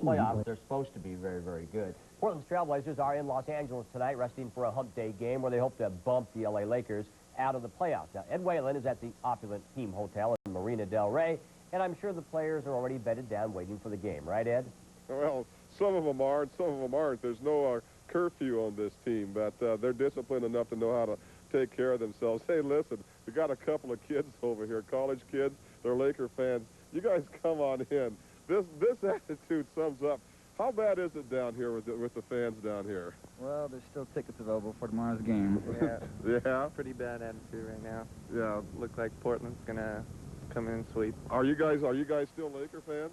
playoffs, they're supposed to be very, very good. Portland's Trailblazers are in Los Angeles tonight, resting for a hump day game where they hope to bump the LA Lakers out of the playoffs. Now, Ed Whalen is at the opulent Team Hotel in Marina Del Rey, and I'm sure the players are already bedded down waiting for the game. Right, Ed? Well, some of them are and some of them aren't. There's no curfew on this team, but they're disciplined enough to know how to take care of themselves. Hey, listen, we got a couple of kids over here, college kids. They're Laker fans. You guys come on in. This attitude sums up. How bad is it down here with the fans down here? Well, there's still tickets available for tomorrow's game. Yeah. Yeah? Pretty bad attitude right now. Yeah. Look like Portland's gonna come in and sweep. Are you guys still Laker fans?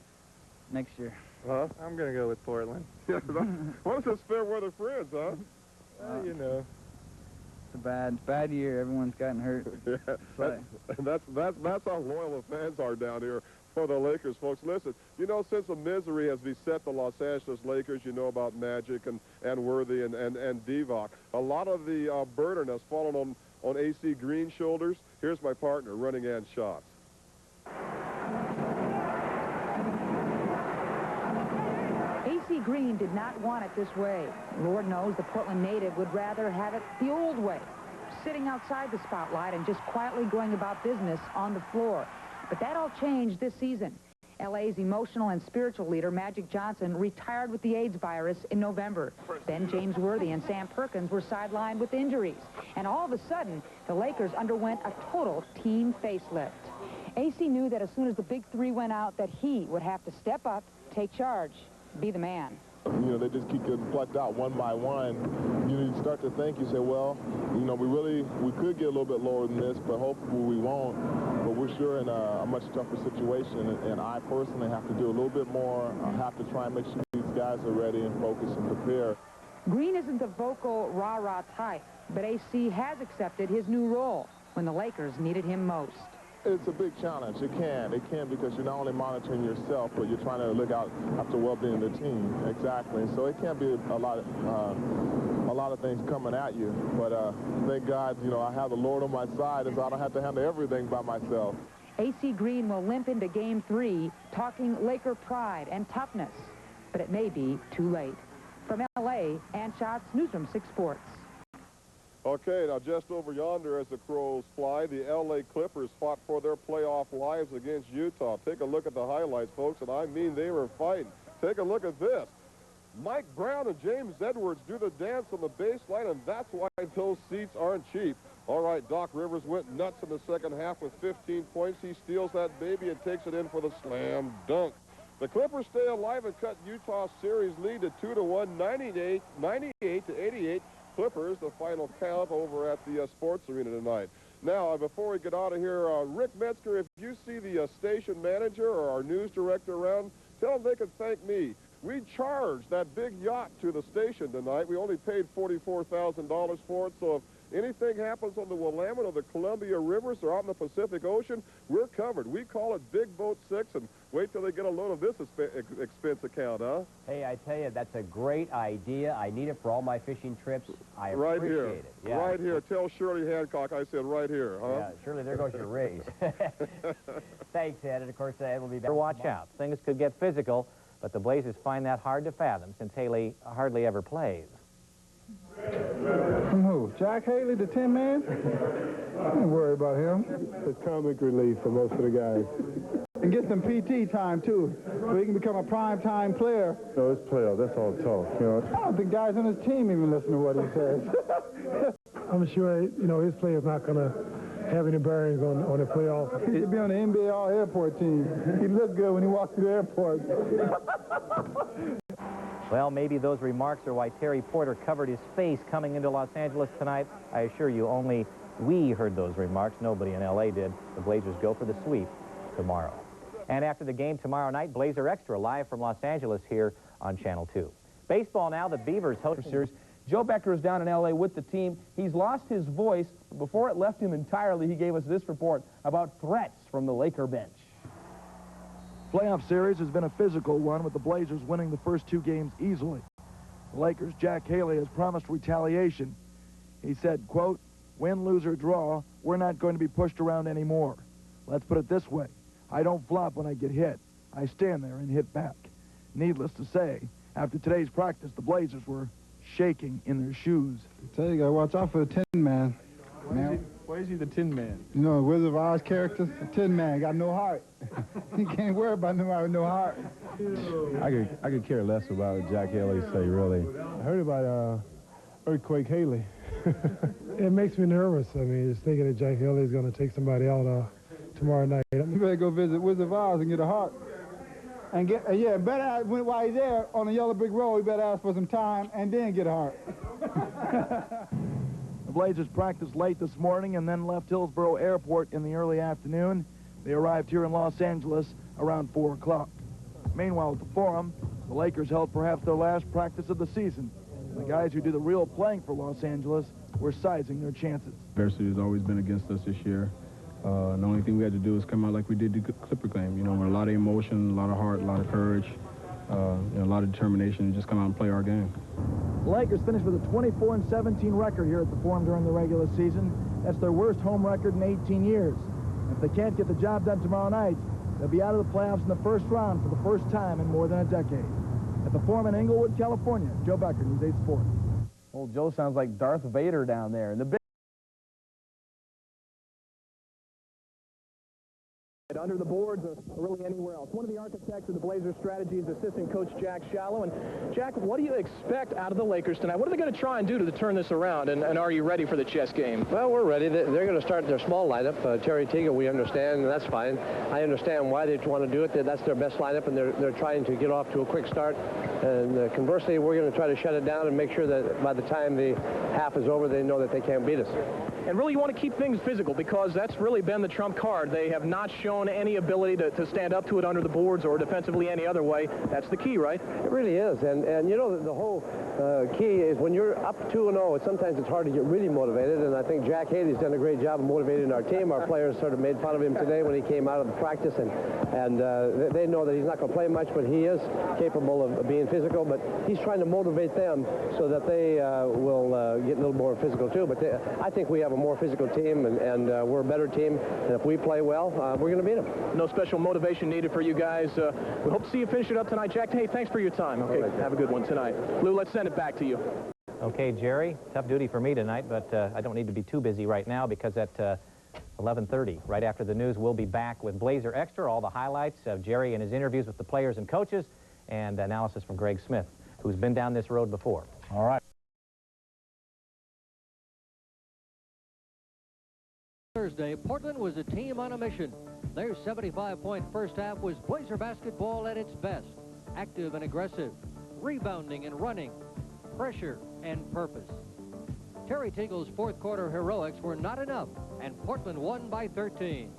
Next year. Huh? I'm gonna go with Portland. Yeah. What is this fair weather friends, huh? Well, you know. It's a bad year. Everyone's gotten hurt. Yeah. That's how loyal the fans are down here for the Lakers, folks. Listen, you know, since the misery has beset the Los Angeles Lakers, you know about Magic and Worthy and Divock. A lot of the burden has fallen on AC Green's shoulders. Here's my partner running and shots. AC Green did not want it this way. Lord knows the Portland native would rather have it the old way, sitting outside the spotlight and just quietly going about business on the floor. But that all changed this season. LA's emotional and spiritual leader, Magic Johnson, retired with the AIDS virus in November. Then James Worthy and Sam Perkins were sidelined with injuries. And all of a sudden, the Lakers underwent a total team facelift. AC knew that as soon as the big three went out, that he would have to step up, take charge, be the man. You know, they just keep getting plucked out one by one. You start to think, you say, well, you know, we could get a little bit lower than this, but hopefully we won't. But we're sure in a much tougher situation, and I personally have to do a little bit more. I have to try and make sure these guys are ready and focused and prepared. Green isn't the vocal rah-rah type, but AC has accepted his new role when the Lakers needed him most. It's a big challenge. It can because you're not only monitoring yourself, but you're trying to look out after well-being of the team. Exactly. So it can be a lot of things coming at you. But thank God, you know, I have the Lord on my side, and so I don't have to handle everything by myself. AC Green will limp into Game 3, talking Laker pride and toughness. But it may be too late. From L.A., Ann Schatz, Newsroom 6 Sports. Okay, now just over yonder as the Crows fly, the L.A. Clippers fought for their playoff lives against Utah. Take a look at the highlights, folks, and I mean they were fighting. Take a look at this. Mike Brown and James Edwards do the dance on the baseline, and that's why those seats aren't cheap. All right, Doc Rivers went nuts in the second half with 15 points. He steals that baby and takes it in for the slam dunk. The Clippers stay alive and cut Utah's series lead to 2-1, 98-88. Clippers, the final count over at the sports arena tonight. Now, before we get out of here, Rick Metzger, if you see the station manager or our news director around, tell them they can thank me. We charged that big yacht to the station tonight. We only paid $44,000 for it, so if anything happens on the Willamette or the Columbia Rivers or out in the Pacific Ocean, we're covered. We call it Big Boat 6, and wait till they get a load of this expense account, huh? Hey, I tell you, that's a great idea. I need it for all my fishing trips. I right appreciate here. it. Yeah. Right here. Tell Shirley Hancock I said right here, huh? Yeah, Shirley, there goes your raise. Thanks, Ed. And, of course, Ed will be back. Watch out. Things could get physical, but the Blazers find that hard to fathom since Haley hardly ever plays. From who? Jack Haley, the 10-man? Don't worry about him. It's comic relief for most of the guys. And get some PT time, too, so he can become a prime-time player. No, it's playoff. That's all talk, you know. I don't think guys on his team even listen to what he says. I'm sure, you know, his player's not going to have any bearings on the playoff. He could be on the NBA All-Airport team. He looked good when he walked through the airport. Well, maybe those remarks are why Terry Porter covered his face coming into Los Angeles tonight. I assure you, only we heard those remarks. Nobody in L.A. did. The Blazers go for the sweep tomorrow. And after the game tomorrow night, Blazer Extra live from Los Angeles here on Channel 2. Baseball now, the Beavers host series. Joe Becker is down in L.A. with the team. He's lost his voice. Before it left him entirely, he gave us this report about threats from the Laker bench. Playoff series has been a physical one, with the Blazers winning the first two games easily. The Lakers' Jack Haley has promised retaliation. He said, quote, win, lose, or draw, we're not going to be pushed around anymore. Let's put it this way. I don't flop when I get hit. I stand there and hit back. Needless to say, after today's practice, the Blazers were shaking in their shoes. I tell you, you got to watch out for the Tin Man. Why is he the Tin Man? You know, Wizard of Oz characters? The Tin Man got no heart. He can't worry about nobody with no heart. I could care less about Jack Haley, say, really. I heard about Earthquake Haley. It makes me nervous. I mean, just thinking that Jack Haley is going to take somebody out tomorrow night. You better go visit Wizard of Oz and get a heart. And better ask, while he's there on the yellow brick road, you better ask for some time and then get a heart. The Blazers practiced late this morning and then left Hillsborough Airport in the early afternoon. They arrived here in Los Angeles around 4 o'clock. Meanwhile, at the Forum, the Lakers held perhaps their last practice of the season. The guys who do the real playing for Los Angeles were sizing their chances. Adversity has always been against us this year. The only thing we had to do is come out like we did the Clipper game, you know, with a lot of emotion, a lot of heart, a lot of courage, a lot of determination, and just come out and play our game. The Lakers finished with a 24-17 record here at the Forum during the regular season. That's their worst home record in 18 years. If they can't get the job done tomorrow night, they'll be out of the playoffs in the first round for the first time in more than a decade. At the Forum in Inglewood, California, Joe Becker, News 8 Sports. Old Joe sounds like Darth Vader down there. And the big under the boards or really anywhere else. One of the architects of the Blazers strategy is assistant coach Jack Shallow. And Jack, what do you expect out of the Lakers tonight? What are they going to try and do to turn this around? And are you ready for the chess game? Well, we're ready. They're going to start their small lineup. Terry Teagle, we understand, and that's fine. I understand why they want to do it. That's their best lineup, and they're trying to get off to a quick start. And conversely, we're going to try to shut it down and make sure that by the time the half is over, they know that they can't beat us. And really, you want to keep things physical because that's really been the trump card. They have not shown any ability to stand up to it under the boards or defensively any other way. That's the key, right? It really is. And you know, the whole key is when you're up 2-0, sometimes it's hard to get really motivated. And I think Jack Haley's done a great job of motivating our team. Our players sort of made fun of him today when he came out of the practice. And they know that he's not going to play much, but he is capable of being physical. But he's trying to motivate them so that they will get a little more physical, too. But I think we have a more physical team, and we're a better team. And if we play well, we're going to beat them. No special motivation needed for you guys. We hope to see you finish it up tonight. Jack, hey, thanks for your time. Okay, right. Have a good one tonight. Lou, let's send it back to you. Okay, Jerry, tough duty for me tonight, but I don't need to be too busy right now because at 11:30, right after the news, we'll be back with Blazer Extra, all the highlights of Jerry and his interviews with the players and coaches, and analysis from Greg Smith, who's been down this road before. All right. Thursday, Portland was a team on a mission. Their 75-point first half was Blazer basketball at its best. Active and aggressive, rebounding and running, pressure and purpose. Terry Teagle's fourth quarter heroics were not enough, and Portland won by 13.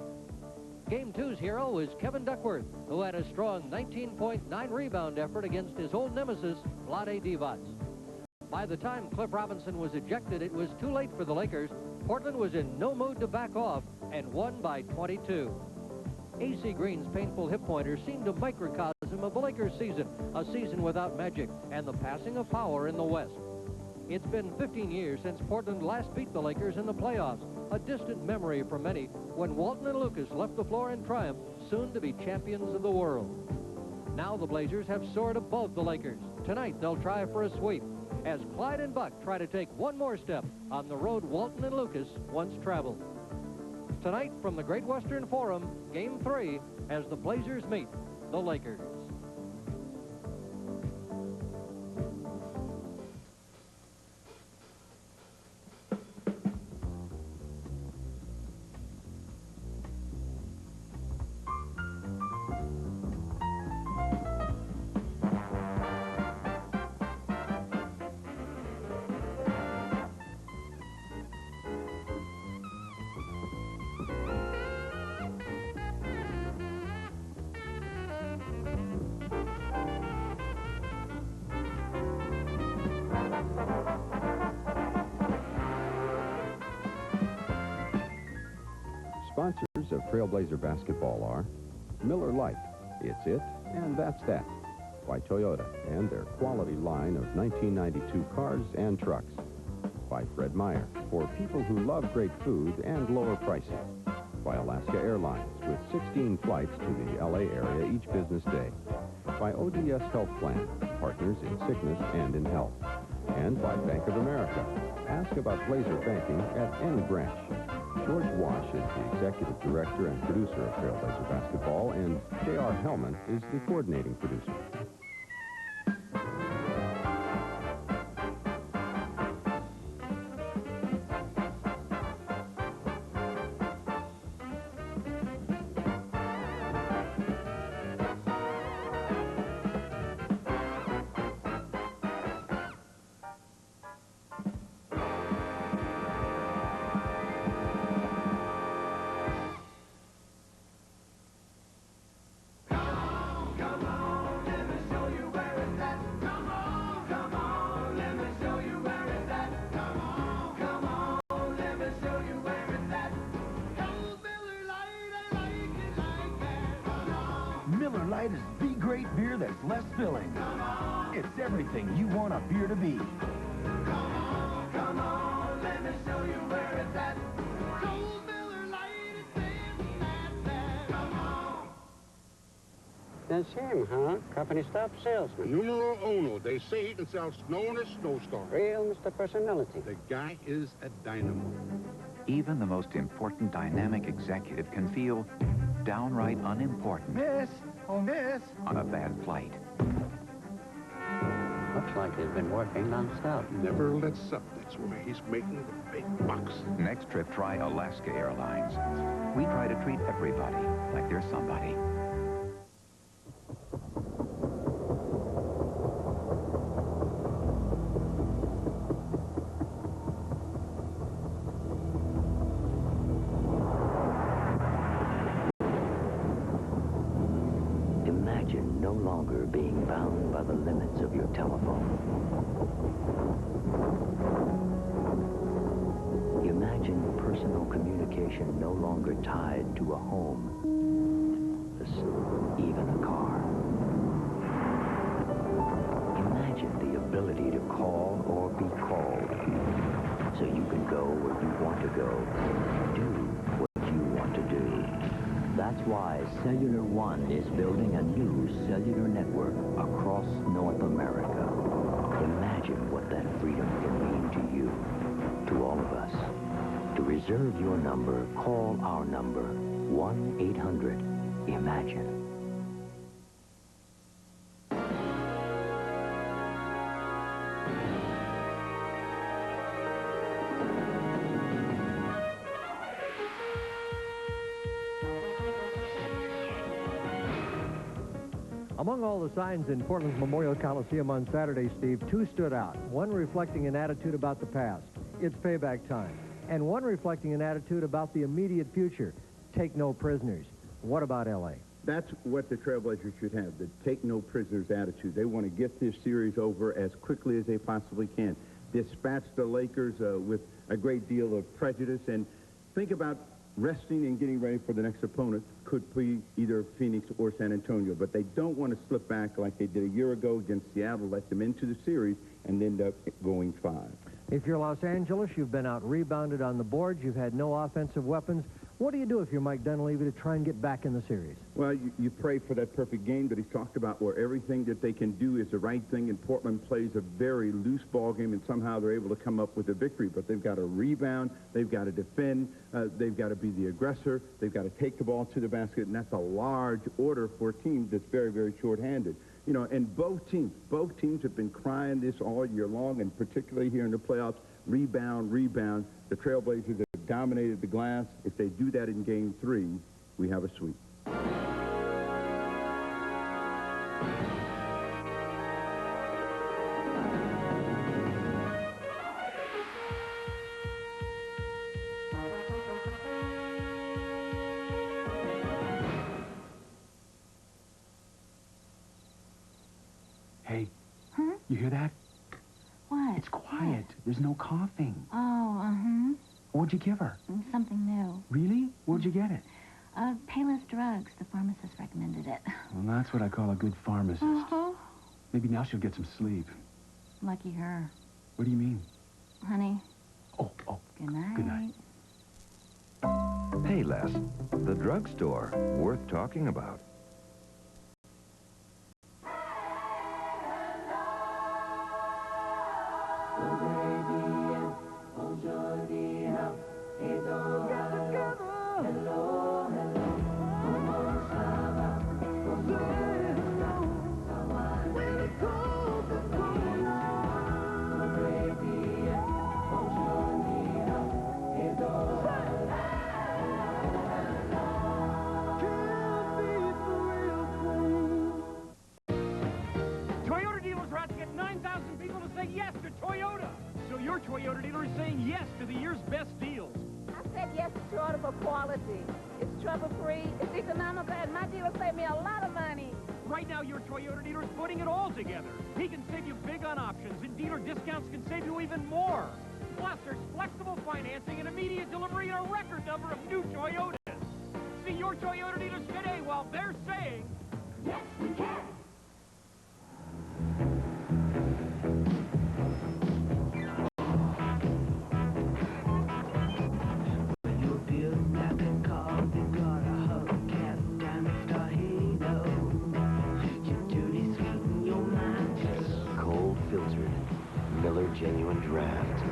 Game 2's hero was Kevin Duckworth, who had a strong 19.9 rebound effort against his old nemesis, Vlade Divac. By the time Cliff Robinson was ejected, it was too late for the Lakers. Portland was in no mood to back off and won by 22. A.C. Green's painful hip pointer seemed a microcosm of the Lakers season, a season without magic and the passing of power in the West. It's been 15 years since Portland last beat the Lakers in the playoffs, a distant memory for many when Walton and Lucas left the floor in triumph, soon to be champions of the world. Now the Blazers have soared above the Lakers. Tonight they'll try for a sweep, as Clyde and Buck try to take one more step on the road Walton and Lucas once traveled. Tonight from the Great Western Forum, Game 3, as the Blazers meet the Lakers. Sponsors of Trailblazer basketball are Miller Lite, it's it, and that's that. By Toyota and their quality line of 1992 cars and trucks. By Fred Meyer, for people who love great food and lower prices. By Alaska Airlines, with 16 flights to the LA area each business day. by ODS Health Plan, partners in sickness and in health. And by Bank of America. Ask about Blazer banking at any branch. George Wash is the executive director and producer of Trailblazer Basketball, and J.R. Hellman is the coordinating producer. Miller Lite is the great beer that's less filling. It's everything you want a beer to be. Come on, let me show you where it's at. Cold Miller Lite is saying that. Come on. That's him, huh? Company stuff salesman. Numero uno. They say he can sell snow in a snowstorm. Real Mr. Personality. The guy is a dynamo. Even the most important dynamic executive can feel downright unimportant. Miss! Oh, miss! On a bad flight. Looks like he's been working non-stop. Never lets up. That's why he's making the big bucks. Next trip, try Alaska Airlines. We try to treat everybody like they're somebody. Imagine no longer being bound by the limits of your telephone. Imagine personal communication no longer tied to a home, even a car. Imagine the ability to call or be called, so you can go where you want to go, do what you want to do. That's why Cellular One is building a new cellular network across North America. Imagine what that freedom can mean to you, to all of us. To reserve your number, call our number, 1-800-IMAGINE. Among all the signs in Portland's Memorial Coliseum on Saturday, Steve, two stood out. One reflecting an attitude about the past. It's payback time. And one reflecting an attitude about the immediate future. Take no prisoners. What about L.A.? That's what the Trailblazers should have, the take no prisoners attitude. They want to get this series over as quickly as they possibly can. Dispatch the Lakers with a great deal of prejudice, and think about resting and getting ready for the next opponent. Could be either Phoenix or San Antonio, but they don't want to slip back like they did a year ago against Seattle, let them into the series, and end up going 5. If you're Los Angeles, you've been out-rebounded on the boards, you've had no offensive weapons. What do you do if you're Mike Dunleavy to try and get back in the series? Well, you pray for that perfect game that he's talked about, where everything that they can do is the right thing, and Portland plays a very loose ball game, and somehow they're able to come up with a victory. But they've got to rebound, they've got to defend, they've got to be the aggressor, they've got to take the ball to the basket, and that's a large order for a team that's very, very short-handed. You know, and both teams have been crying this all year long, and particularly here in the playoffs, rebound, rebound. The Trailblazers have dominated the glass. If they do that in Game 3, we have a sweep. Hey, you hear that? What? It's quiet. There's no coughing. Oh, uh-huh. What'd you give her? Something new. Really? Where'd you get it? Payless Drugs. The pharmacist recommended it. Well, that's what I call a good pharmacist. Uh-huh. Maybe now she'll get some sleep. Lucky her. What do you mean? Honey. Oh. Good night. Good night. Payless, the drugstore, worth talking about. Toyota dealers are out to get 9,000 people to say yes to Toyota. So your Toyota dealer is saying yes to the year's best deals. I said yes to Toyota for quality. It's trouble-free, it's economical, and my dealer saved me a lot of money. Right now, your Toyota dealer is putting it all together. He can save you big on options, and dealer discounts can save you even more. Plus, there's flexible financing and immediate delivery in a record number of new Toyotas. See your Toyota dealers today while they're saying, yes, we can. Filtered Miller Genuine Draft.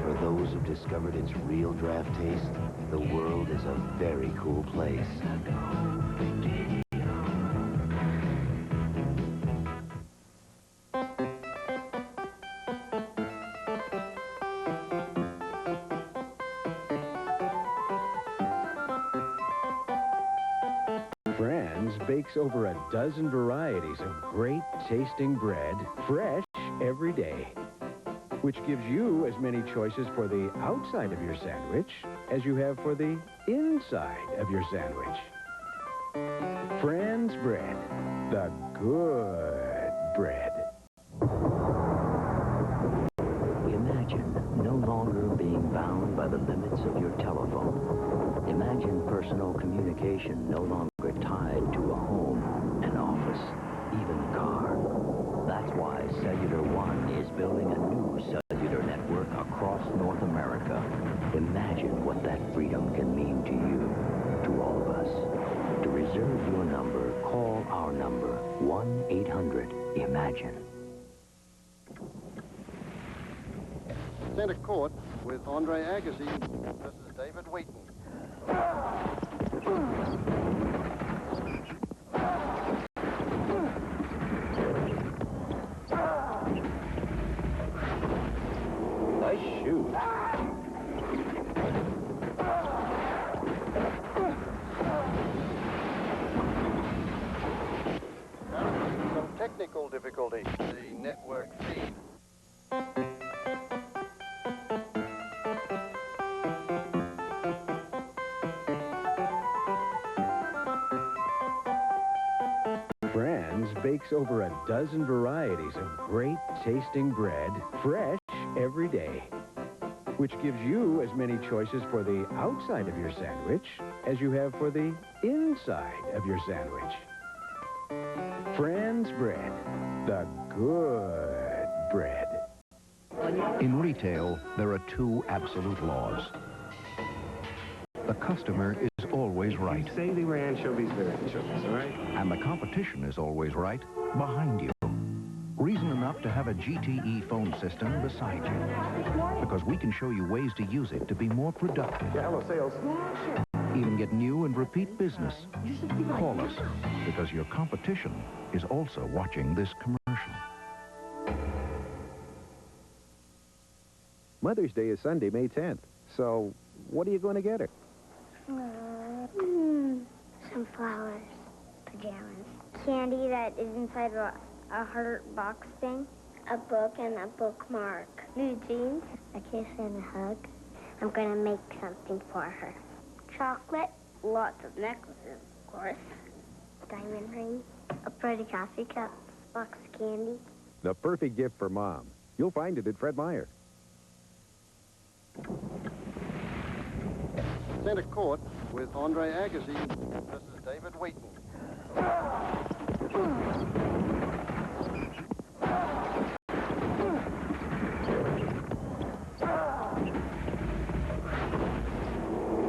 For those who've discovered its real draft taste, the world is a very cool place. Fran's bakes over a dozen varieties of great tasting bread, fresh every day, which gives you as many choices for the outside of your sandwich as you have for the inside of your sandwich. Fran's bread, the good bread. Imagine no longer being bound by the limits of your telephone. Imagine personal communication no longer tied to a home, an office, even a car. That's why Cellular One is building a new cellular network across North America. Imagine what that freedom can mean to you, to all of us. To reserve your number, call our number, 1-800-IMAGINE. Center court with Andre Agassi versus David Wheaton. Nice shoot. Some technical difficulty. The network feed. Fran's bakes over a dozen varieties of great tasting bread, fresh every day, which gives you as many choices for the outside of your sandwich as you have for the inside of your sandwich. Fran's bread, the good bread. In retail, there are two absolute laws. The customer is always right. Say they were anchovies, they're anchovies, all right? And the competition is always right behind you. Reason enough to have a GTE phone system beside you. Because we can show you ways to use it to be more productive. Yeah, hello, sales. Even get new and repeat business. Call us, because your competition is also watching this commercial. Mother's Day is Sunday, May 10th. So, what are you going to get her? Some flowers, pajamas, candy that is inside a heart box thing, a book and a bookmark, new jeans, a kiss and a hug. I'm going to make something for her. Chocolate, lots of necklaces, of course, diamond ring, a pretty coffee cup, box of candy. The perfect gift for Mom. You'll find it at Fred Meyer. Center court with Andre Agassi versus David Wheaton.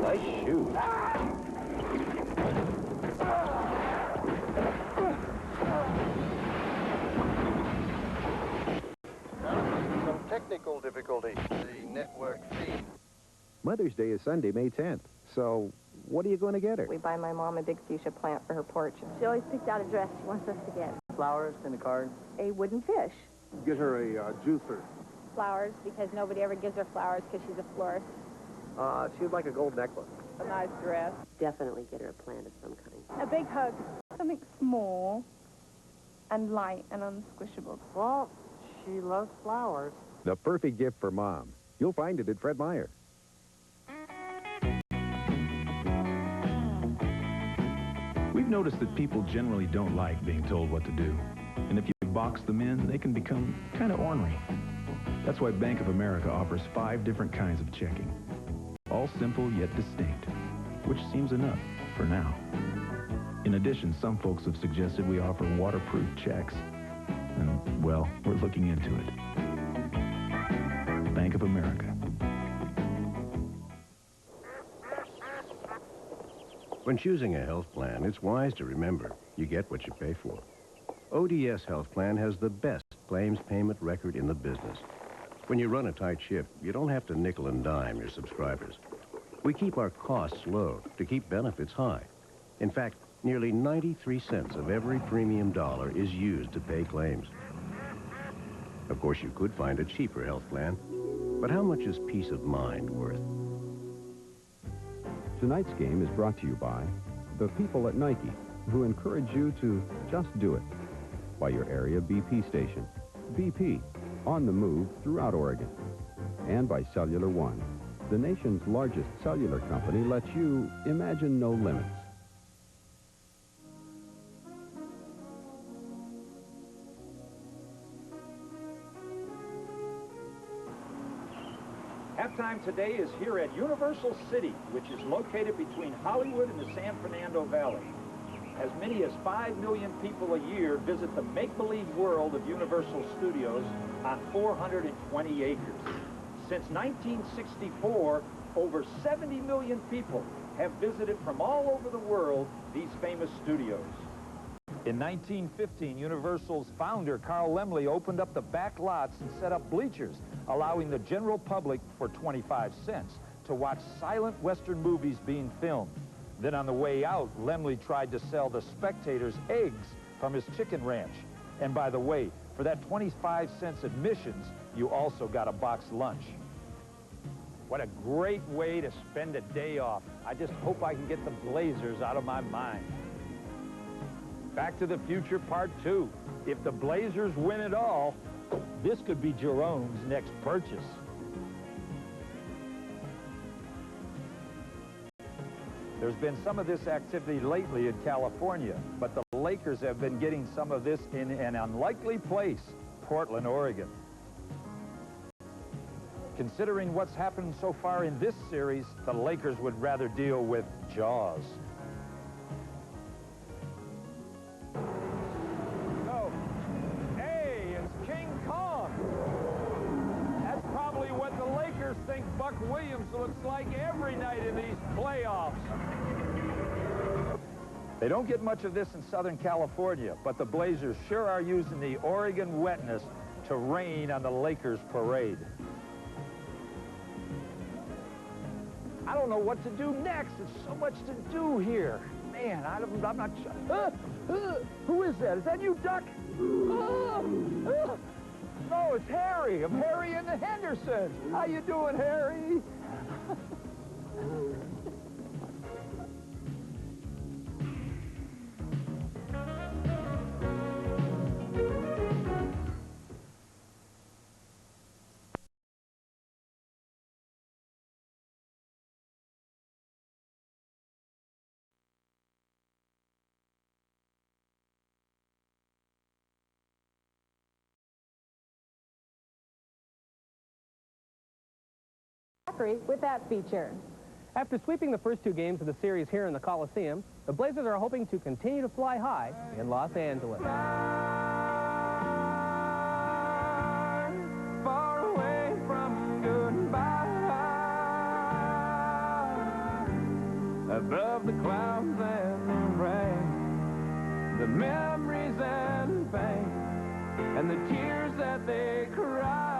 Nice shoot. Some technical difficulty. The network feed. Mother's Day is Sunday, May 10th. So, what are you going to get her? We buy my mom a big fuchsia plant for her porch. She always picks out a dress she wants us to get. Flowers and a card. A wooden fish. Get her a juicer. Flowers, because nobody ever gives her flowers because she's a florist. She would like a gold necklace. A nice dress. Definitely get her a plant of some kind. A big hug. Something small and light and unsquishable. Well, she loves flowers. The perfect gift for Mom. You'll find it at Fred Meyer. We've noticed that people generally don't like being told what to do. And if you box them in, they can become kind of ornery. That's why Bank of America offers 5 different kinds of checking. All simple yet distinct, which seems enough for now. In addition, some folks have suggested we offer waterproof checks. And, well, we're looking into it. Bank of America. When choosing a health plan, it's wise to remember you get what you pay for. ODS Health Plan has the best claims payment record in the business. When you run a tight ship, you don't have to nickel and dime your subscribers. We keep our costs low to keep benefits high. In fact, nearly 93 cents of every premium dollar is used to pay claims. Of course, you could find a cheaper health plan, but how much is peace of mind worth? Tonight's game is brought to you by the people at Nike, who encourage you to just do it. By your area BP station. BP, on the move throughout Oregon. And by Cellular One, the nation's largest cellular company lets you imagine no limits. Halftime today is here at Universal City, which is located between Hollywood and the San Fernando Valley. As many as 5 million people a year visit the make-believe world of Universal Studios on 420 acres. Since 1964, over 70 million people have visited from all over the world these famous studios. In 1915, Universal's founder, Carl Laemmle, opened up the back lots and set up bleachers, allowing the general public for 25 cents to watch silent Western movies being filmed. Then on the way out, Laemmle tried to sell the spectators eggs from his chicken ranch. And by the way, for that 25 cents admissions, you also got a boxed lunch. What a great way to spend a day off. I just hope I can get the Blazers out of my mind. Back to the Future Part 2. If the Blazers win it all, this could be Jerome's next purchase. There's been some of this activity lately in California, but the Lakers have been getting some of this in an unlikely place, Portland, Oregon. Considering what's happened so far in this series, the Lakers would rather deal with Jaws. So, hey, it's King Kong. That's probably what the Lakers think Buck Williams looks like every night in these playoffs. They don't get much of this in Southern California, but the Blazers sure are using the Oregon wetness to rain on the Lakers parade. I don't know what to do next. There's so much to do here. Man, I'm not sure. Who is that? Is that you, Duck? No, it's Harry. I'm Harry and the Hendersons. How you doing, Harry? With that feature. After sweeping the first 2 games of the series here in the Coliseum, the Blazers are hoping to continue to fly high in Los Angeles. Far away from goodbye, above the clouds and the rain, the memories and pain, and the tears that they cry.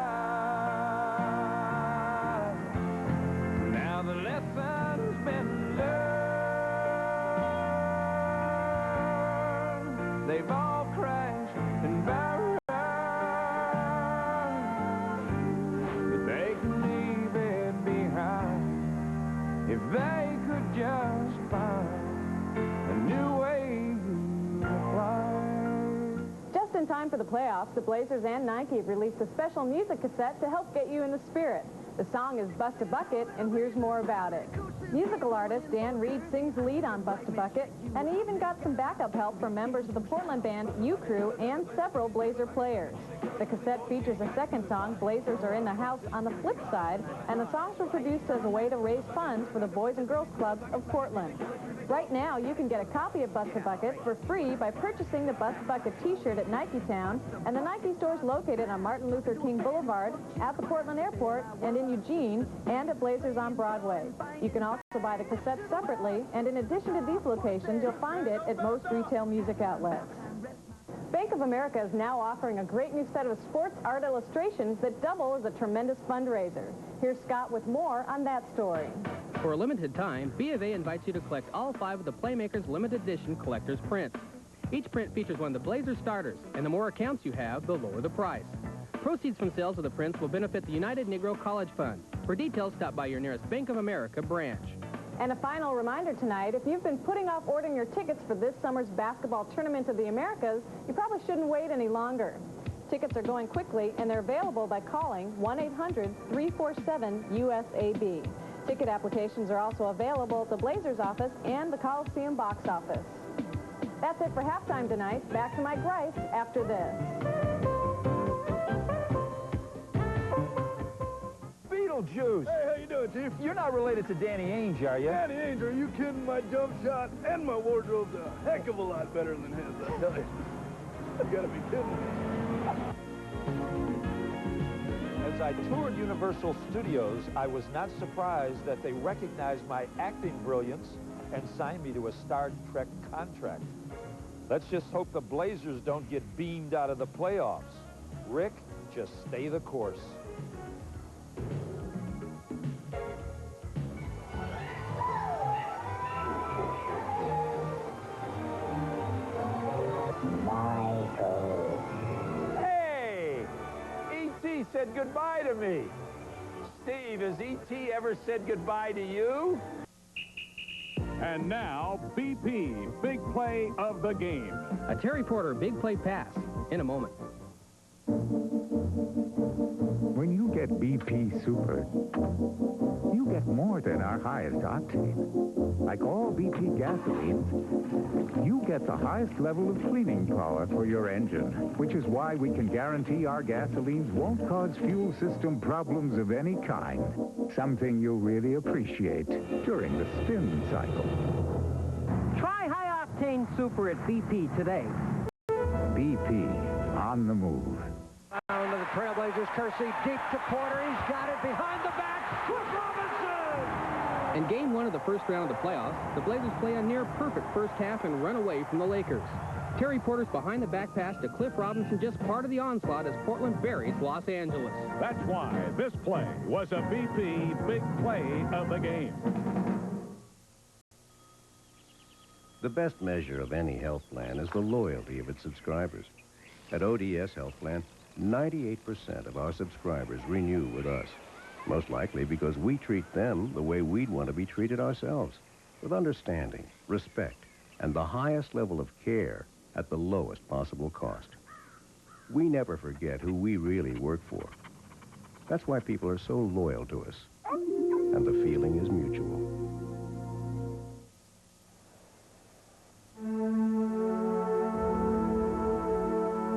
playoffs, the Blazers and Nike have released a special music cassette to help get you in the spirit. The song is Bust a Bucket, and here's more about it. Musical artist Dan Reed sings the lead on Bust a Bucket, and he even got some backup help from members of the Portland band U-Crew and several Blazer players. The cassette features a second song, Blazers Are in the House, on the flip side, and the songs were produced as a way to raise funds for the Boys and Girls Clubs of Portland. Right now, you can get a copy of Bust a Bucket for free by purchasing the Bust a Bucket t-shirt at Nike Town and the Nike stores located on Martin Luther King Boulevard, at the Portland Airport, and in Eugene, and at Blazers on Broadway. You can also buy the cassette separately, and in addition to these locations, you'll find it at most retail music outlets. Bank of America is now offering a great new set of sports art illustrations that double as a tremendous fundraiser. Here's Scott with more on that story. For a limited time, B of A invites you to collect all 5 of the Playmakers limited edition collector's prints. Each print features one of the Blazer starters, and the more accounts you have, the lower the price. Proceeds from sales of the prints will benefit the United Negro College Fund. For details, stop by your nearest Bank of America branch. And a final reminder tonight, if you've been putting off ordering your tickets for this summer's basketball tournament of the Americas, you probably shouldn't wait any longer. Tickets are going quickly, and they're available by calling 1-800-347-USAB. Ticket applications are also available at the Blazers office and the Coliseum box office. That's it for halftime tonight. Back to Mike Rice after this. Beetlejuice! Hey, how you doing, Chief? You're not related to Danny Ainge, are you? Danny Ainge, are you kidding? My jump shot and my wardrobe's a heck of a lot better than his, I tell you. You gotta be kidding me. As I toured Universal Studios, I was not surprised that they recognized my acting brilliance and signed me to a Star Trek contract. Let's just hope the Blazers don't get beamed out of the playoffs. Rick, just stay the course. Hey! E.T. said goodbye to me. Steve, has E.T. ever said goodbye to you? And now, BP, big play of the game. A Terry Porter big play pass in a moment. When you get BP Super, you get more than our highest octane. Like all BP gasolines, you get the highest level of cleaning power for your engine, which is why we can guarantee our gasolines won't cause fuel system problems of any kind, something you'll really appreciate during the spin cycle. Try High Octane Super at BP today. BP, on the move. Down to the Trailblazers. Kersey deep to Porter. He's got it behind the back. Cliff Robinson! In Game 1 of the first round of the playoffs, the Blazers play a near-perfect first half and run away from the Lakers. Terry Porter's behind-the-back pass to Cliff Robinson just part of the onslaught as Portland buries Los Angeles. That's why this play was a BP big play of the game. The best measure of any health plan is the loyalty of its subscribers. At ODS Health Plan, 98% of our subscribers renew with us. Most likely because we treat them the way we'd want to be treated ourselves, with understanding, respect, and the highest level of care at the lowest possible cost. We never forget who we really work for. That's why people are so loyal to us, and the feeling is mutual.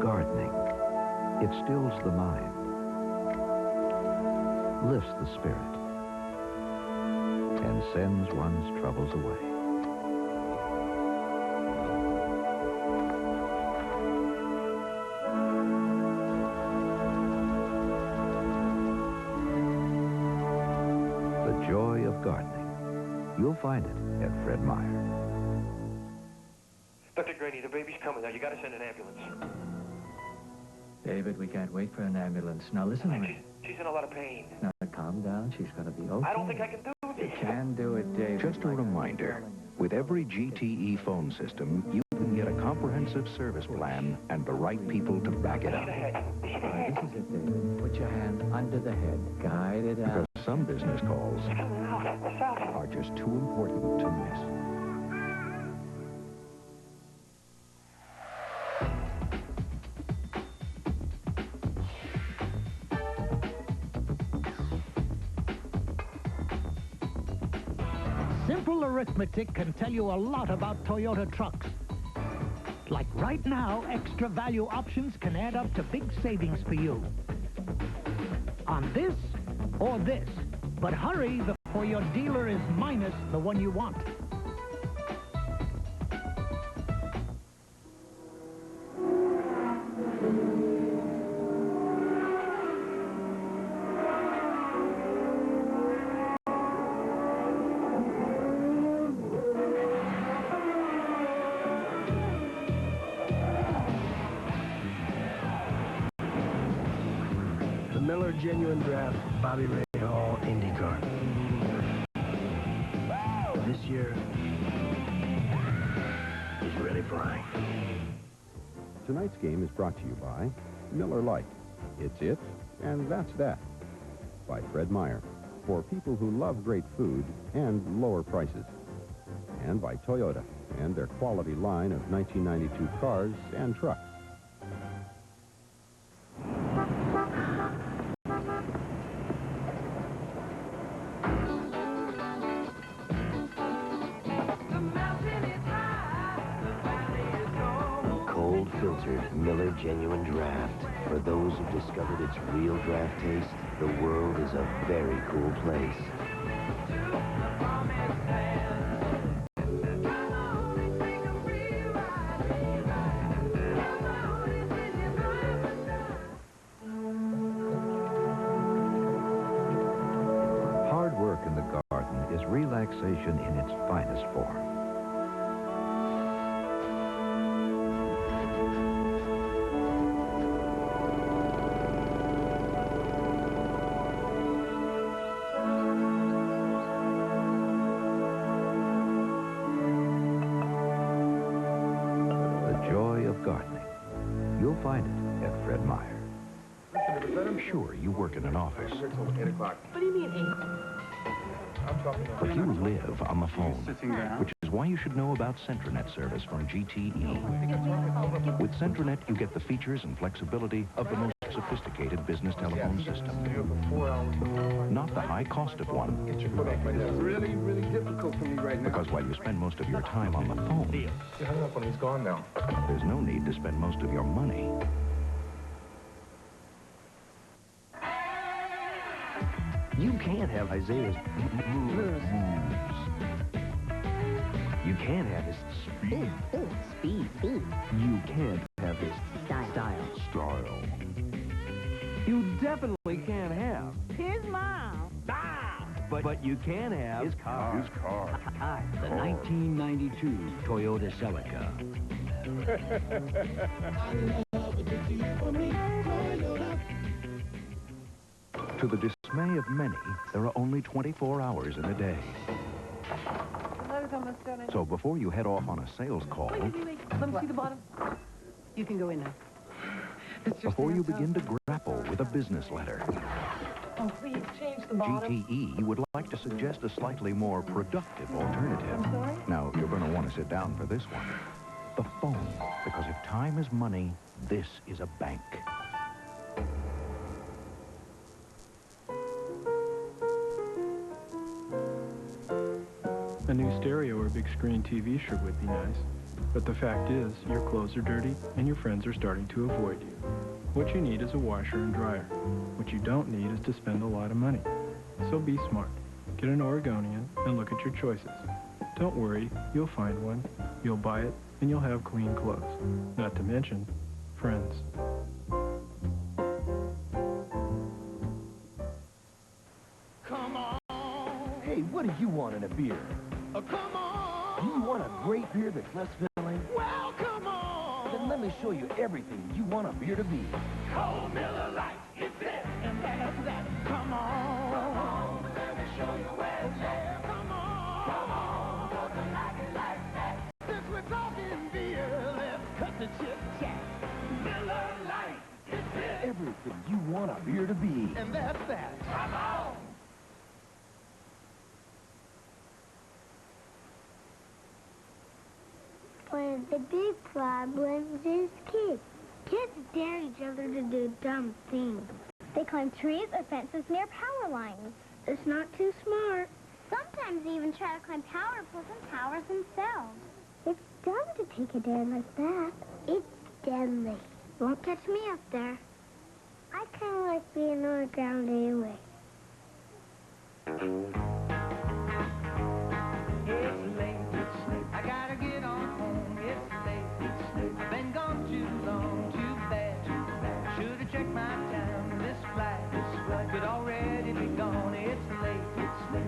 Gardening. It stills the mind, lifts the spirit, and sends one's troubles away. The joy of gardening. You'll find it at Fred Meyer. Dr. Grady, the baby's coming now. You gotta send an ambulance. David, we can't wait for an ambulance. Now listen to me. She's in a lot of pain. Now calm down. She's gonna be okay. I don't think I can do You this. can do it, David. Just a reminder, with every GTE phone system, you can get a comprehensive service plan and the right people to back it up. This is it, David. Put your hand under the head. Guide it out. Because some business calls are just too important to miss. Simple arithmetic can tell you a lot about Toyota trucks. Like right now, extra value options can add up to big savings for you. On this or this. But hurry before your dealer is minus the one you want. The Miller Genuine Draft Bobby Ray Hall IndyCar. This year, he's ready flying. Tonight's game is brought to you by Miller Lite. It's it, and that's that. By Fred Meyer, for people who love great food and lower prices. And by Toyota and their quality line of 1992 cars and trucks. Filtered Miller Genuine Draft. For those who've discovered its real draft taste, the world is a very cool place. Hard work in the garden is relaxation in its finest form. Gardening. You'll find it at Fred Meyer. I'm sure you work in an office. What do you mean 8? But you live on the phone, which is why you should know about Centranet service from GTE. With Centranet, you get the features and flexibility of the most sophisticated business telephone system. Not the high cost of one. It's really, really difficult for me right now. Because while you spend most of your time on the phone, He hung up when he's gone now. there's no need to spend most of your money. You can't have Isaiah's moves. You can't have his speed. Speed. You can't have his Style. You definitely can't have. His mom. But you can have his car. His car. The 1992 Toyota Celica. To the dismay of many, there are only 24 hours in a day. So before you head off on a sales call, Let me see the bottom. You can go in now. before you begin to grapple with a business letter, Oh, please change the bottom. GTE would like to suggest a slightly more productive alternative. Now, you're going to want to sit down for this one. The phone, because if time is money, this is a bank. A new stereo or big screen TV sure would be nice. But the fact is, your clothes are dirty and your friends are starting to avoid you. What you need is a washer and dryer. What you don't need is to spend a lot of money. So be smart. Get an Oregonian and look at your choices. Don't worry, you'll find one, you'll buy it, and you'll have clean clothes. Not to mention, friends. Come on. Hey, what do you want in a beer? Come on. Do you want a great beer that's less filling? Well, come on. Then let me show you everything you want a beer to be. Cold Miller Lite, it's it, and that's that. Come on. Come on, let me show you where it's at. Come on. Come on, don't you like it like that? Since we're talking beer, let's cut the chit-chat. Miller Lite, it's it. Everything you want a beer to be. And that's that. Come on. One of the big problems is kids. Kids dare each other to do dumb things. They climb trees or fences near power lines. It's not too smart. Sometimes they even try to climb power poles and towers themselves. It's dumb to take a dare like that. It's deadly. Won't catch me up there. I kind of like being on the ground anyway. It's late. I gotta get on home. It's late. I've been gone too long. Too bad. Should've checked my time. This flight could already be gone. It's late.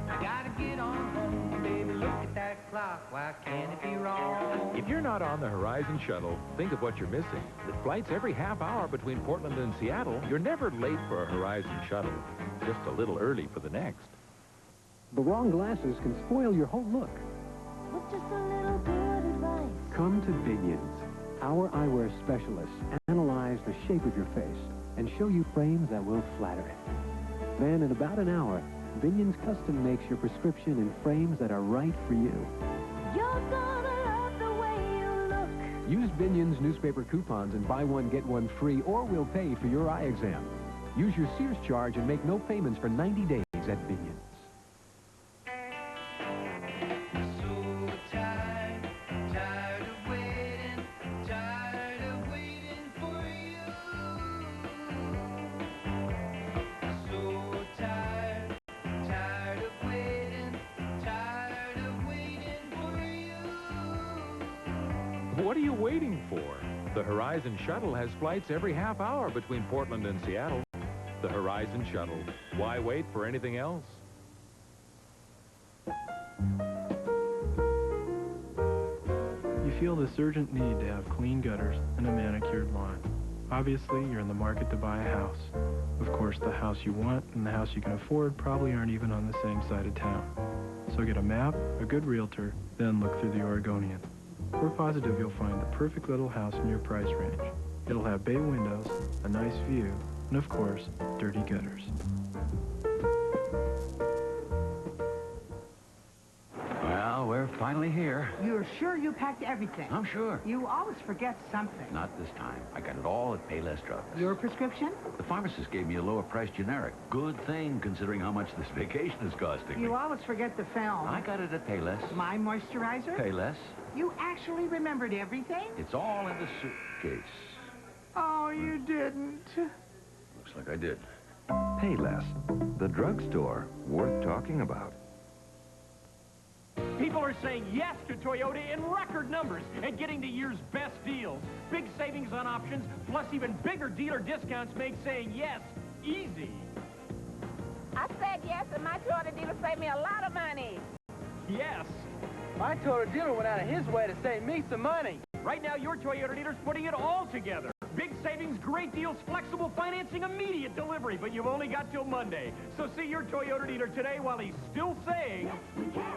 I gotta get on home. Baby, look at that clock. Why can't it be wrong? If you're not on the Horizon Shuttle, think of what you're missing. With flights every half hour between Portland and Seattle, you're never late for a Horizon Shuttle. Just a little early for the next. The wrong glasses can spoil your whole look. With just a little good advice. Come to Binions. Our eyewear specialists analyze the shape of your face and show you frames that will flatter it. Then, in about an hour, Binions custom makes your prescription in frames that are right for you. You're gonna love the way you look. Use Binions newspaper coupons and buy one, get one free, or we'll pay for your eye exam. Use your Sears charge and make no payments for 90 days at Binions. What are you waiting for? The Horizon Shuttle has flights every half hour between Portland and Seattle. The Horizon Shuttle. Why wait for anything else? You feel this urgent need to have clean gutters and a manicured lawn. Obviously, you're in the market to buy a house. Of course, the house you want and the house you can afford probably aren't even on the same side of town. So get a map, a good realtor, then look through the Oregonian. We're positive you'll find the perfect little house in your price range. It'll have bay windows, a nice view, and of course, dirty gutters. Well, we're finally here. You're sure you packed everything? I'm sure. You always forget something. Not this time. I got it all at Payless Drugs. Your prescription? The pharmacist gave me a lower price generic. Good thing, considering how much this vacation is costing me. You always forget the film. I got it at Payless. My moisturizer? Payless. You actually remembered everything? It's all in the suitcase. Oh, you didn't. Looks like I did. Payless, the drugstore worth talking about. People are saying yes to Toyota in record numbers and getting the year's best deals. Big savings on options, plus even bigger dealer discounts make saying yes easy. I said yes, and my Toyota dealer saved me a lot of money. Yes. My Toyota dealer went out of his way to save me some money. Right now, your Toyota dealer's putting it all together. Big savings, great deals, flexible financing, immediate delivery, but you've only got till Monday. So see your Toyota dealer today while he's still saying... Yes, we can.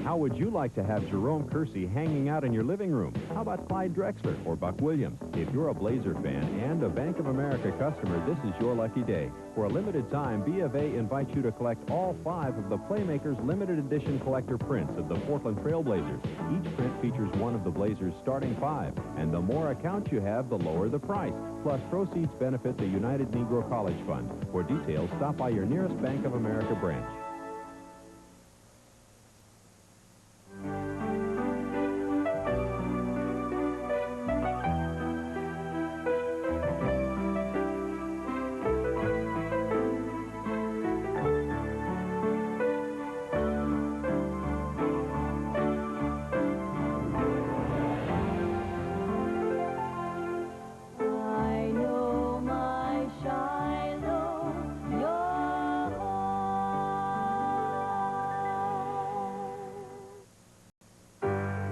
How would you like to have Jerome Kersey hanging out in your living room? How about Clyde Drexler or Buck Williams? If you're a Blazer fan and a Bank of America customer, this is your lucky day. For a limited time, B of A invites you to collect all 5 of the Playmakers limited edition collector prints of the Portland Trail Blazers. Each print features one of the Blazers' starting 5, and the more accounts you have, the lower the price. Plus, proceeds benefit the United Negro College Fund. For details, stop by your nearest Bank of America branch.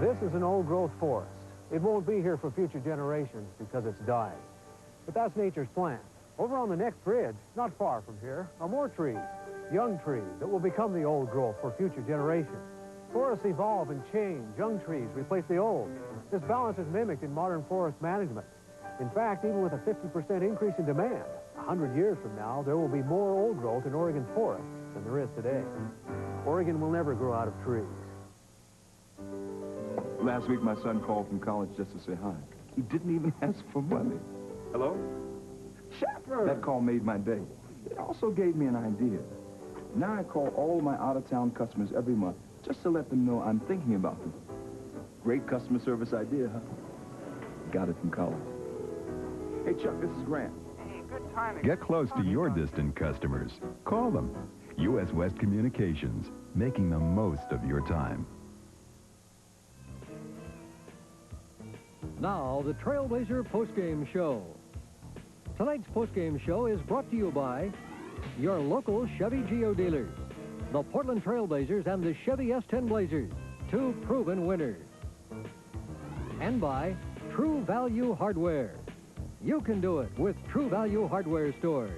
This is an old-growth forest. It won't be here for future generations because it's dying. But that's nature's plan. Over on the next bridge, not far from here, are more trees. young trees that will become the old growth for future generations. Forests evolve and change. Young trees replace the old. This balance is mimicked in modern forest management. In fact, even with a 50% increase in demand, 100 years from now, there will be more old growth in Oregon's forests than there is today. Oregon will never grow out of trees. Last week, my son called from college just to say hi. He didn't even ask for money. Hello? Shepard! That call made my day. It also gave me an idea. Now I call all my out-of-town customers every month just to let them know I'm thinking about them. Great customer service idea, huh? Got it from college. Hey, Chuck, this is Grant. Hey, good timing. Get close to your distant customers. Call them. U.S. West Communications, making the most of your time. Now, the Trailblazer postgame show. Tonight's postgame show is brought to you by your local Chevy Geo dealers, the Portland Trailblazers and the Chevy S10 Blazers, two proven winners. And by True Value Hardware. You can do it with True Value Hardware stores.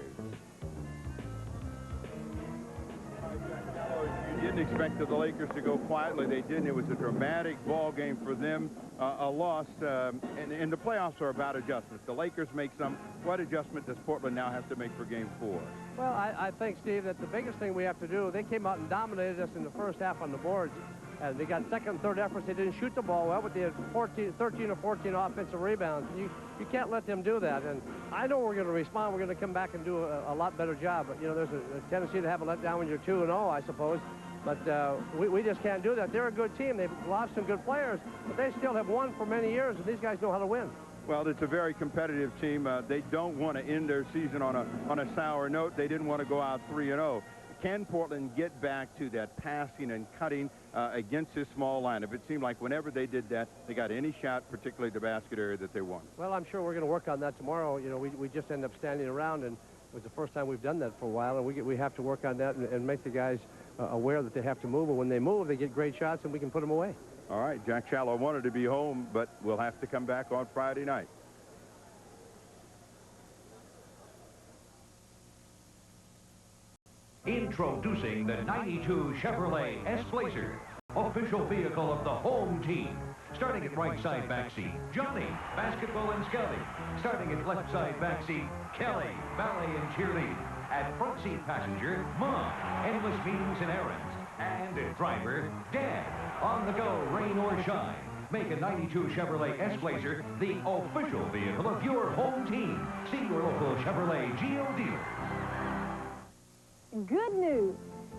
You didn't expect the Lakers to go quietly. They didn't. It was a dramatic ball game for them. A loss, and the playoffs are about adjustments. The Lakers make some. What adjustment does Portland now have to make for Game 4? Well, I think, Steve, that the biggest thing we have to do, they came out and dominated us in the first half on the boards, and they got second and third efforts. They didn't shoot the ball well, but they had 13 or 14 offensive rebounds. You can't let them do that, and I know we're going to respond. We're going to come back and do a lot better job, but, you know, there's a tendency to have a letdown when you're 2-0, I suppose. But we just can't do that. They're a good team. They've lost some good players, but they still have won for many years, and these guys know how to win. Well, it's a very competitive team. They don't want to end their season on a sour note. They didn't want to go out 3-0. Can Portland get back to that passing and cutting against this small lineup? It seemed like whenever they did that, they got any shot, particularly the basket area, that they won. Well, I'm sure we're going to work on that tomorrow. You know, we just end up standing around, and it was the first time we've done that for a while, and we have to work on that and make the guys aware that they have to move. And when they move, they get great shots, and we can put them away. All right, Jack Shallow wanted to be home, but we'll have to come back on Friday night. Introducing the 92 Chevrolet S-Blazer, official vehicle of the home team. Starting at right side backseat, Johnny, basketball and scouting. Starting at left side backseat, Kelly, ballet and cheerleading. At front seat passenger, Mom, endless meetings and errands. And driver, Dad, on the go, rain or shine. Make a 92 Chevrolet S-Blazer the official vehicle of your home team. See your local Chevrolet Geo dealer. Good news.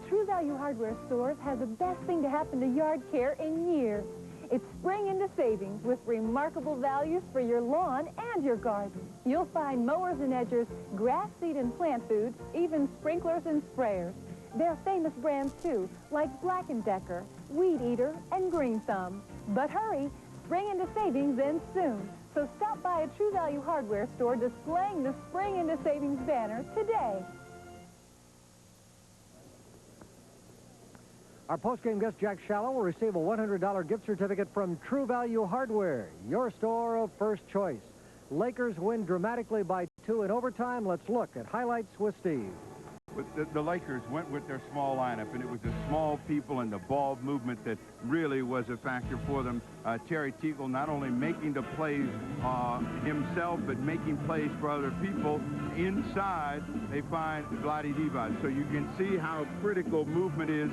True Value Hardware Stores has the best thing to happen to yard care in years. It's spring into savings with remarkable values for your lawn and your garden. You'll find mowers and edgers, grass seed and plant foods, even sprinklers and sprayers. There are famous brands, too, like Black & Decker, Weed Eater, and Green Thumb. But hurry, spring into savings ends soon. So stop by a True Value Hardware store displaying the Spring into Savings banner today. Our postgame guest, Jack Shallow, will receive a $100 gift certificate from True Value Hardware, your store of first choice. Lakers win dramatically by 2 in overtime. Let's look at highlights with Steve. The Lakers went with their small lineup, and it was the small people and the ball movement that really was a factor for them. Terry Teagle not only making the plays himself, but making plays for other people. Inside, they find Vlade Divac. So you can see how critical movement is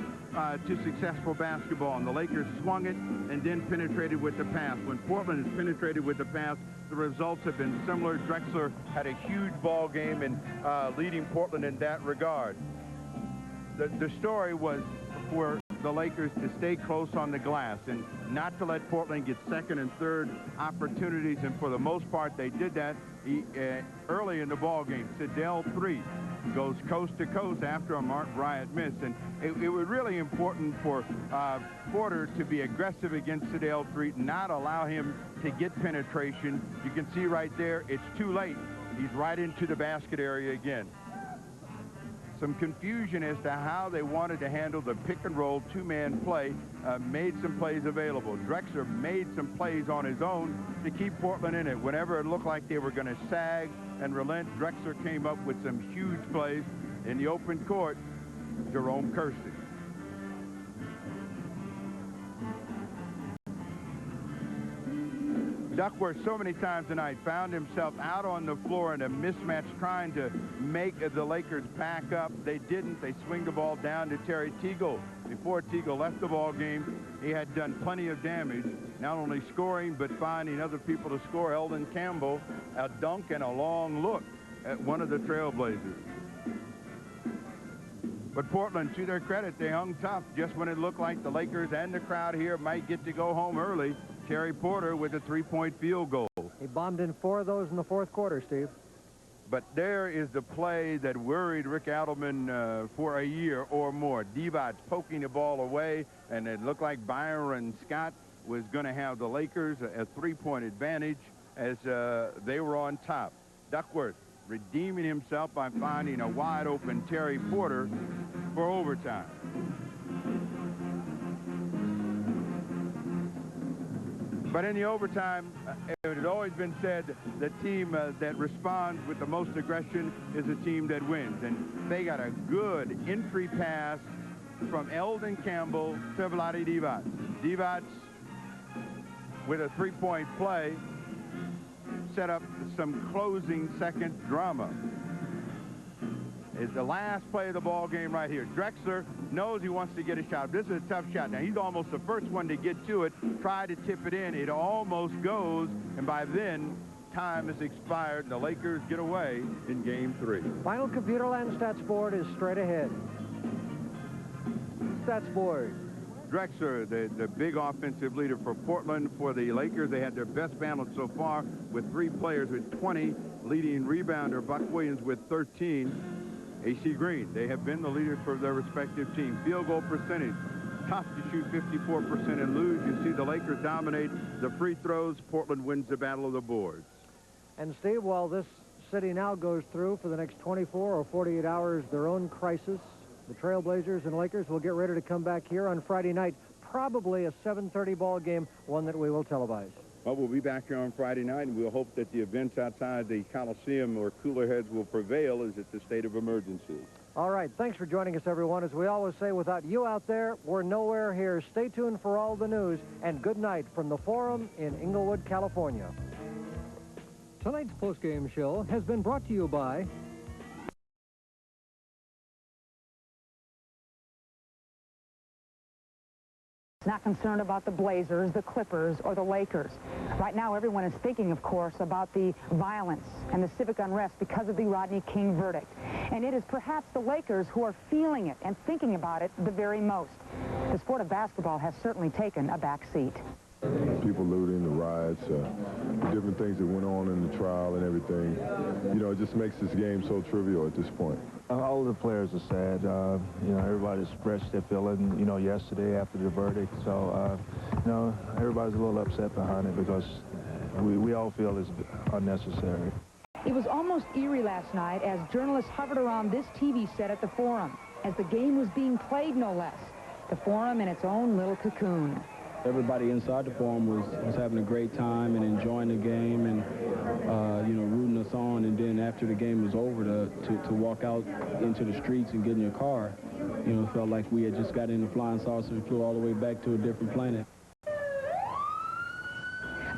to successful basketball. And the Lakers swung it and then penetrated with the pass. When Portland has penetrated with the pass, the results have been similar. Drexler had a huge ball game and leading Portland in that regard. The story was for the Lakers to stay close on the glass and not to let Portland get second and third opportunities, and for the most part they did that early in the ball game. Sedell 3 goes coast to coast after a Mark Bryant miss, and it was really important for Porter to be aggressive against Sedell 3, not allow him to get penetration. You can see right there, it's too late. He's right into the basket area again. Some confusion as to how they wanted to handle the pick-and-roll two-man play made some plays available. Drexler made some plays on his own to keep Portland in it. Whenever it looked like they were going to sag and relent, Drexler came up with some huge plays in the open court. Jerome Kersey. Duckworth so many times tonight found himself out on the floor in a mismatch trying to make the Lakers back up. They didn't. They swing the ball down to Terry Teagle. Before Teagle left the ball game, he had done plenty of damage, not only scoring but finding other people to score. Eldon Campbell, a dunk and a long look at one of the Trailblazers. But Portland, to their credit, they hung tough just when it looked like the Lakers and the crowd here might get to go home early. Terry Porter with a three-point field goal. He bombed in 4 of those in the fourth quarter, Steve. But there is the play that worried Rick Adelman for a year or more. Divac poking the ball away, and it looked like Byron Scott was going to have the Lakers a three-point advantage as they were on top. Duckworth redeeming himself by finding a wide-open Terry Porter for overtime. But in the overtime, it had always been said the team that responds with the most aggression is a team that wins. And they got a good entry pass from Eldon Campbell to Vlade Divac. Divac, with a three-point play, set up some closing second drama. Is the last play of the ball game right here. Drexler knows he wants to get a shot. This is a tough shot. Now, he's almost the first one to get to it, try to tip it in. It almost goes, and by then, time has expired, and the Lakers get away in Game 3. Final Computerland stats board is straight ahead. Stats board. Drexler, the big offensive leader for Portland. For the Lakers, they had their best balance so far with 3 players with 20. Leading rebounder Buck Williams with 13. A.C. Green, they have been the leaders for their respective team. Field goal percentage, tough to shoot 54% and lose. You see the Lakers dominate the free throws. Portland wins the battle of the boards. And Steve, while this city now goes through for the next 24 or 48 hours their own crisis, the Trailblazers and Lakers will get ready to come back here on Friday night. Probably a 7:30 ball game, one that we will televise. Well, we'll be back here on Friday night, and we'll hope that the events outside the Coliseum or cooler heads will prevail as it's a state of emergency. All right, thanks for joining us, everyone. As we always say, without you out there, we're nowhere here. Stay tuned for all the news, and good night from the Forum in Inglewood, California. Tonight's postgame show has been brought to you by not concerned about the Blazers, the Clippers, or the Lakers. Right now, everyone is thinking, of course, about the violence and the civic unrest because of the Rodney King verdict. And it is perhaps the Lakers who are feeling it and thinking about it the very most. The sport of basketball has certainly taken a back seat. People looting, the riots, different things that went on in the trial and everything. You know, it just makes this game so trivial at this point. All of the players are sad. You know, everybody expressed their feeling, you know, yesterday after the verdict. So, you know, everybody's a little upset behind it because we all feel it's unnecessary. It was almost eerie last night as journalists hovered around this TV set at the Forum as the game was being played, no less. The Forum in its own little cocoon. Everybody inside the Forum was having a great time and enjoying the game and, you know, rooting us on. And then after the game was over, to walk out into the streets and get in your car, you know, felt like we had just got in the flying saucer and flew all the way back to a different planet.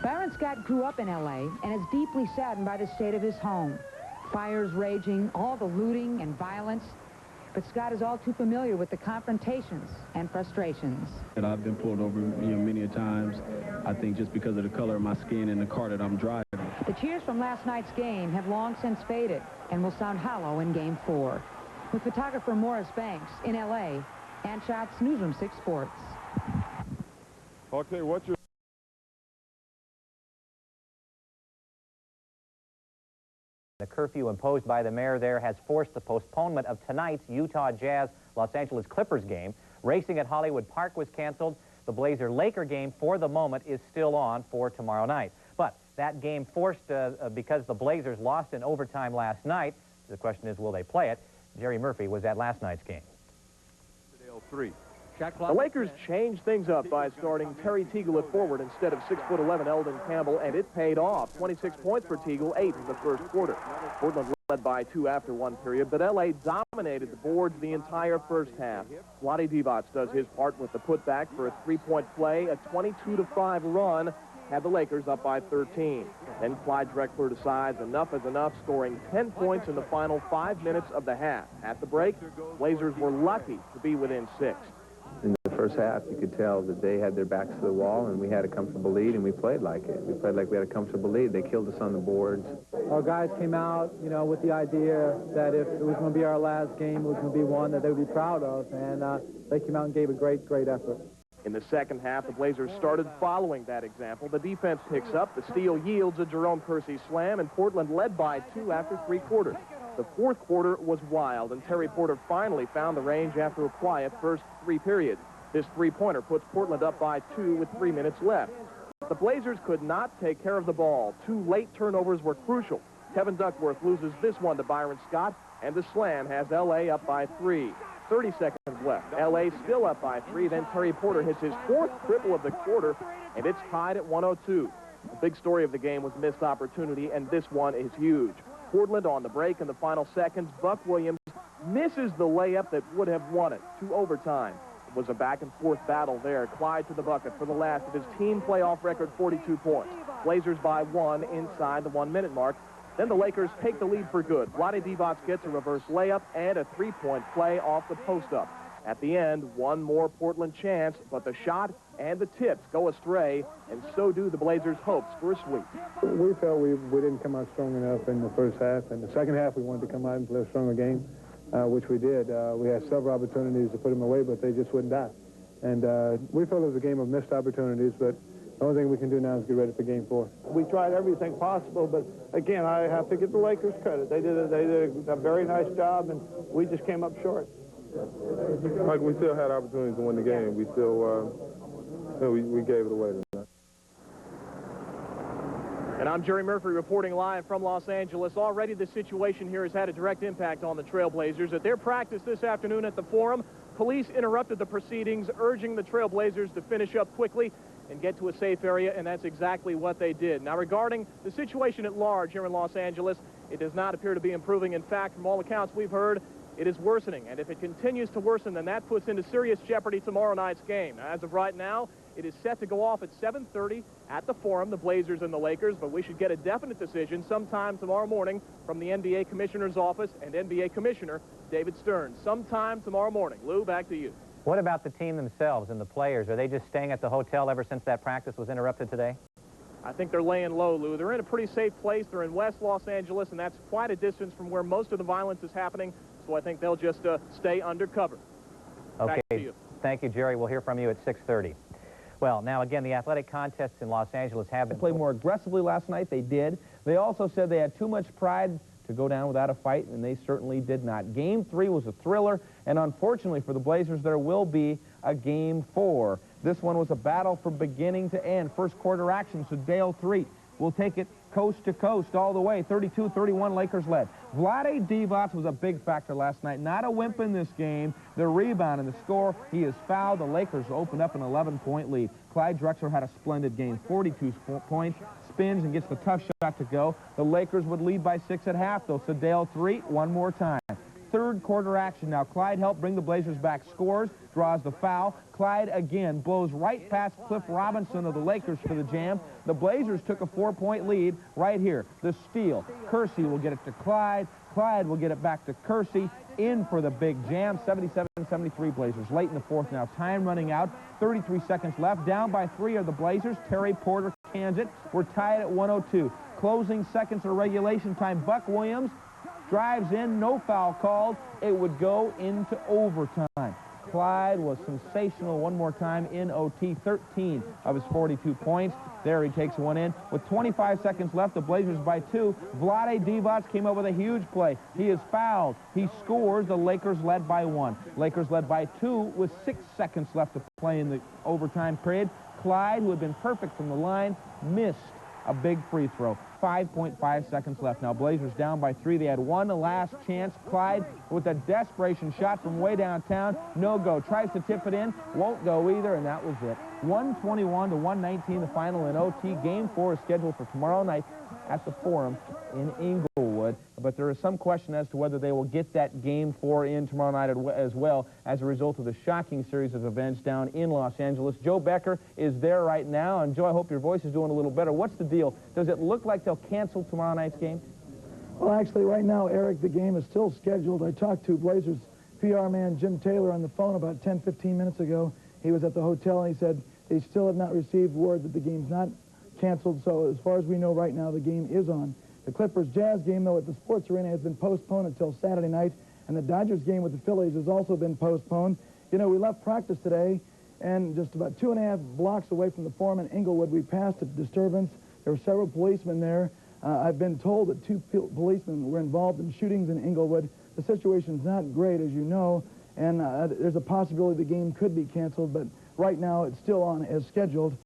Byron Scott grew up in L.A. and is deeply saddened by the state of his home. Fires raging, all the looting and violence. But Scott is all too familiar with the confrontations and frustrations. And I've been pulled over, you know, many a times, I think just because of the color of my skin and the car that I'm driving. The tears from last night's game have long since faded and will sound hollow in Game 4. With photographer Morris Banks in L.A., Ann Schatz, Newsroom 6 Sports. Okay, what's your... The curfew imposed by the mayor there has forced the postponement of tonight's Utah Jazz-Los Angeles Clippers game. Racing at Hollywood Park was canceled. The Blazer-Laker game, for the moment, is still on for tomorrow night. But that game forced because the Blazers lost in overtime last night. The question is, will they play it? Jerry Murphy was at last night's game. 3. The Lakers changed things up by starting Terry Teagle at forward instead of 6'11" Eldon Campbell, and it paid off. 26 points for Teagle, 8 in the first quarter. Portland led by 2 after 1 period, but L.A. dominated the boards the entire first half. Vlade Divac does his part with the putback for a 3-point play. A 22-5 run had the Lakers up by 13. Then Clyde Drexler decides enough is enough, scoring 10 points in the final 5 minutes of the half. At the break, Blazers were lucky to be within 6. In the first half, you could tell that they had their backs to the wall, and we had a comfortable lead, and we played like it. We played like we had a comfortable lead. They killed us on the boards. Our guys came out, you know, with the idea that if it was going to be our last game, it was going to be one that they would be proud of, and they came out and gave a great effort. In the second half, the Blazers started following that example. The defense picks up, the steal yields a Jerome Kersey slam, and Portland led by 2 after 3 quarters. The fourth quarter was wild, and Terry Porter finally found the range after a quiet first 3 periods. This 3-pointer puts Portland up by 2 with 3 minutes left. The Blazers could not take care of the ball. 2 late turnovers were crucial. Kevin Duckworth loses this one to Byron Scott, and the slam has L.A. up by 3. 30 seconds left. L.A. still up by 3. Then Terry Porter hits his 4th triple of the quarter, and it's tied at 102. The big story of the game was missed opportunity, and this one is huge. Portland on the break in the final seconds. Buck Williams misses the layup that would have won it to overtime. It was a back-and-forth battle there. Clyde to the bucket for the last of his team playoff record 42 points. Blazers by 1 inside the 1-minute mark. Then the Lakers take the lead for good. Vlade Divac gets a reverse layup and a 3-point play off the post-up. At the end, one more Portland chance, but the shot and the tips go astray, and so do the Blazers' hopes for a sweep. We felt we didn't come out strong enough in the first half. In the second half, we wanted to come out and play a stronger game, which we did. We had several opportunities to put them away, but they just wouldn't die. And we felt it was a game of missed opportunities, but the only thing we can do now is get ready for Game 4. We tried everything possible, but again, I have to give the Lakers credit. They did a very nice job, and we just came up short. Like, we still had opportunities to win the game. We still, we gave it away tonight. And I'm Jerry Murphy reporting live from Los Angeles. Already the situation here has had a direct impact on the Trailblazers. At their practice this afternoon at the Forum, police interrupted the proceedings, urging the Trailblazers to finish up quickly and get to a safe area, and that's exactly what they did. Now, regarding the situation at large here in Los Angeles, it does not appear to be improving. In fact, from all accounts we've heard, it is worsening, and if it continues to worsen, then that puts into serious jeopardy tomorrow night's game. Now, as of right now, it is set to go off at 7:30 at the Forum, the Blazers and the Lakers, but we should get a definite decision sometime tomorrow morning from the NBA Commissioner's office and NBA Commissioner David Stern. Sometime tomorrow morning. Lou, back to you. What about the team themselves and the players? Are they just staying at the hotel ever since that practice was interrupted today? I think they're laying low, Lou. They're in a pretty safe place. They're in West Los Angeles, and that's quite a distance from where most of the violence is happening, so I think they'll just stay undercover. Okay. Back to you. Thank you, Jerry. We'll hear from you at 6:30. Well, now, again, the athletic contests in Los Angeles have been... They played more aggressively last night. They did. They also said they had too much pride to go down without a fight, and they certainly did not. Game 3 was a thriller, and unfortunately for the Blazers, there will be a Game 4. This one was a battle from beginning to end. First quarter action, so Dale Threet will take it coast to coast all the way. 32-31, Lakers led. Vlade Divac was a big factor last night. Not a wimp in this game. The rebound and the score, he is fouled. The Lakers opened up an 11-point lead. Clyde Drexler had a splendid game. 42 points, spins and gets the tough shot to go. The Lakers would lead by 6 at half, though. So Dale Threet one more time. Third quarter action now. Clyde helped bring the Blazers back, scores, draws the foul. Clyde again blows right past Cliff Robinson of the Lakers for the jam. The Blazers took a 4-point lead right here. The steal. Kersey will get it to Clyde. Clyde will get it back to Kersey. In for the big jam. 77-73 Blazers. Late in the fourth now. Time running out. 33 seconds left. Down by 3 are the Blazers. Terry Porter cans it. We're tied at 102. Closing seconds of regulation time. Buck Williams drives in, no foul called. It would go into overtime. Clyde was sensational one more time in OT, 13 of his 42 points. There he takes one in. With 25 seconds left, the Blazers by 2. Vlade Divac came up with a huge play. He is fouled. He scores. The Lakers led by 1. Lakers led by 2 with 6 seconds left to play in the overtime period. Clyde, who had been perfect from the line, missed a big free throw. 5.5 seconds left. Now Blazers down by 3. They had one last chance. Clyde with a desperation shot from way downtown. No go. Tries to tip it in. Won't go either, and that was it. 121-119 the final in OT. Game 4 is scheduled for tomorrow night at the Forum in Inglewood. But there is some question as to whether they will get that Game 4 in tomorrow night as well as a result of the shocking series of events down in Los Angeles. Joe Becker is there right now. And, Joe, I hope your voice is doing a little better. What's the deal? Does it look like they'll cancel tomorrow night's game? Well, actually, right now, Eric, the game is still scheduled. I talked to Blazers PR man Jim Taylor on the phone about 10, 15 minutes ago. He was at the hotel, and he said they still have not received word that the game's not canceled. So as far as we know right now, the game is on. The Clippers-Jazz game, though, at the Sports Arena has been postponed until Saturday night, and the Dodgers game with the Phillies has also been postponed. You know, we left practice today, and just about 2.5 blocks away from the Forum in Inglewood, we passed a disturbance. There were several policemen there. I've been told that 2 policemen were involved in shootings in Inglewood. The situation's not great, as you know, and there's a possibility the game could be canceled, but right now it's still on as scheduled.